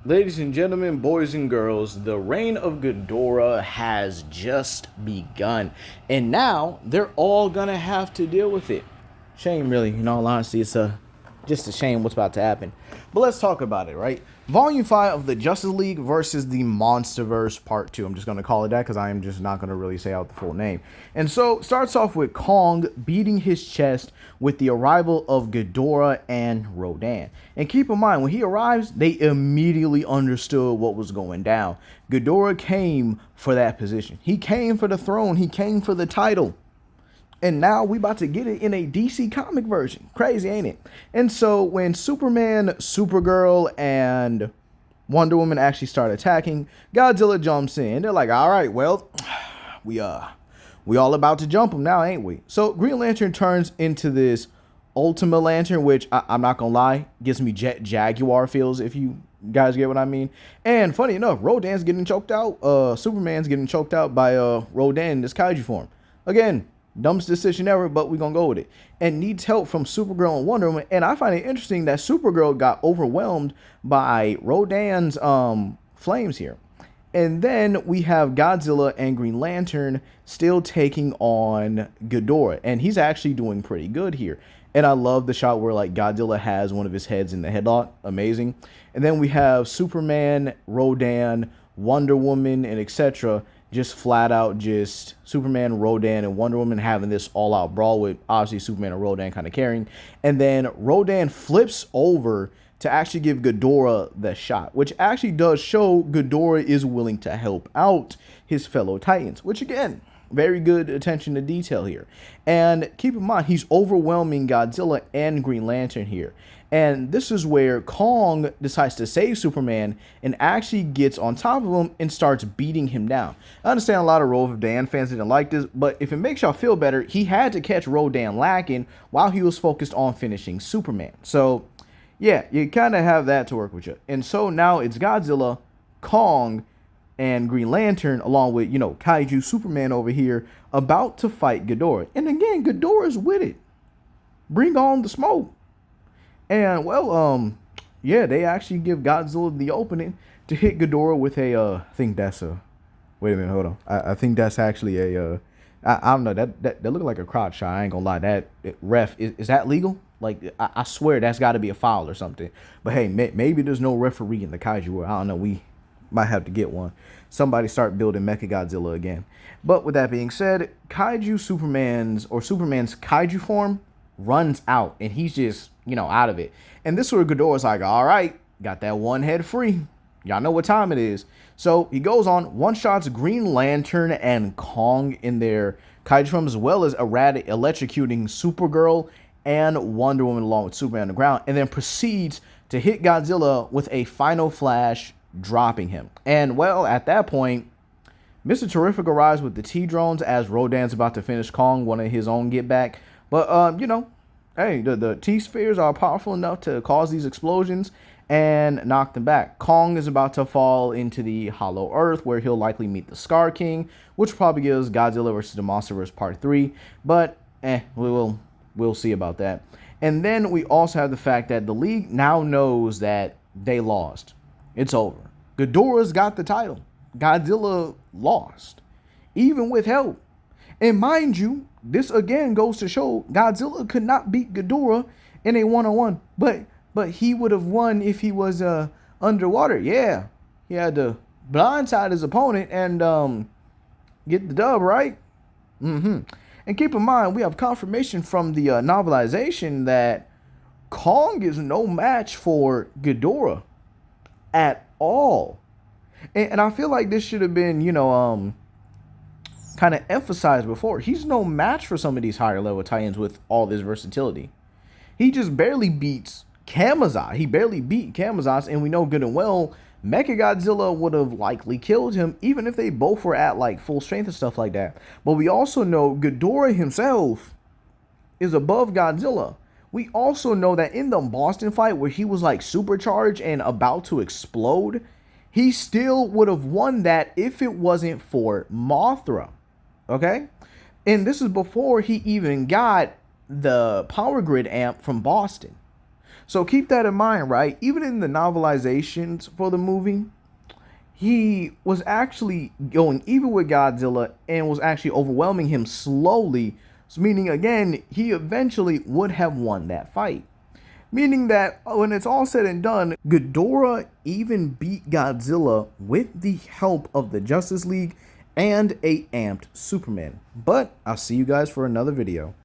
Ladies and gentlemen, boys and girls, the reign of Ghidorah has just begun. And now they're all gonna have to deal with it. Shame, really, in all honesty, it's just a shame what's about to happen. But let's talk about it, right? Volume 5 of the Justice League versus the Monsterverse Part 2. I'm just going to call it that because I am just not going to really say out the full name. And so, starts off with Kong beating his chest with the arrival of Ghidorah and Rodan. And keep in mind, when he arrives, they immediately understood what was going down. Ghidorah came for that position. He came for the throne. He came for the title. And now we about to get it in a DC comic version. Crazy, ain't it? And so when Superman, Supergirl, and Wonder Woman actually start attacking, Godzilla jumps in. They're like, all right, well, we all about to jump him now, ain't we? So Green Lantern turns into this Ultima Lantern, which I'm not gonna lie, gives me Jet Jaguar feels, if you guys get what I mean. And funny enough, Rodan's getting choked out. Superman's getting choked out by Rodan in this kaiju form. Again, dumbest decision ever, but we're going to go with it. And needs help from Supergirl and Wonder Woman. And I find it interesting that Supergirl got overwhelmed by Rodan's flames here. And then we have Godzilla and Green Lantern still taking on Ghidorah. And he's actually doing pretty good here. And I love the shot where like Godzilla has one of his heads in the headlock. Amazing. And then we have Superman, Rodan, Wonder Woman, and etc. Just flat out just Superman, Rodan, and Wonder Woman having this all-out brawl with obviously Superman and Rodan kind of carrying. And then Rodan flips over to actually give Ghidorah the shot, which actually does show Ghidorah is willing to help out his fellow Titans, which again, very good attention to detail here. And keep in mind, he's overwhelming Godzilla and Green Lantern here. And this is where Kong decides to save Superman and actually gets on top of him and starts beating him down. I understand a lot of Rodan fans didn't like this, but if it makes y'all feel better, he had to catch Rodan lacking while he was focused on finishing Superman. So, yeah, you kind of have that to work with you. And so now it's Godzilla, Kong, and Green Lantern, along with, Kaiju Superman over here, about to fight Ghidorah. And again, Ghidorah's with it. Bring on the smoke. And, well, yeah, they actually give Godzilla the opening to hit Ghidorah with a, I think that's a, wait a minute, hold on. I think that's actually a, I don't know, that look like a crotch shot. I ain't gonna lie, ref, is that legal? Like, I swear that's got to be a foul or something. But, hey, maybe there's no referee in the kaiju world. I don't know, we might have to get one. Somebody start building Mechagodzilla again. But with that being said, Superman's kaiju form runs out, and he's just, out of it. And this is where Ghidorah's like, all right, got that one head free. Y'all know what time it is. So he goes on, one-shots Green Lantern and Kong in their kaiju form, as well as electrocuting Supergirl and Wonder Woman along with Superman on the ground, and then proceeds to hit Godzilla with a final flash, dropping him. And, well, at that point, Mr. Terrific arrives with the T-drones as Rodan's about to finish Kong, one of his own get back. But, hey, the T-spheres are powerful enough to cause these explosions and knock them back. Kong is about to fall into the Hollow Earth, where he'll likely meet the Scar King, which probably gives Godzilla vs. the Monsterverse Part 3. But, we'll see about that. And then we also have the fact that the League now knows that they lost. It's over. Ghidorah's got the title. Godzilla lost, even with help. And mind you, this again goes to show Godzilla could not beat Ghidorah in a one-on-one. But he would have won if he was underwater. Yeah, he had to blindside his opponent and get the dub, right? And keep in mind, we have confirmation from the novelization that Kong is no match for Ghidorah at all. And I feel like this should have been, kind of emphasized before. He's no match for some of these higher level Titans with all this versatility. He just barely beats Kamazat. He barely beat Kamazat, and we know good and well Mechagodzilla would have likely killed him even if they both were at like full strength and stuff like that. But we also know Ghidorah himself is above Godzilla. We also know that in the Boston fight where he was like supercharged and about to explode, he still would have won that if it wasn't for Mothra. Okay? And this is before he even got the power grid amp from Boston. So keep that in mind, right? Even in the novelizations for the movie, he was actually going even with Godzilla and was actually overwhelming him slowly, meaning again, he eventually would have won that fight. Meaning that when it's all said and done, Ghidorah even beat Godzilla with the help of the Justice League and a amped Superman. But I'll see you guys for another video.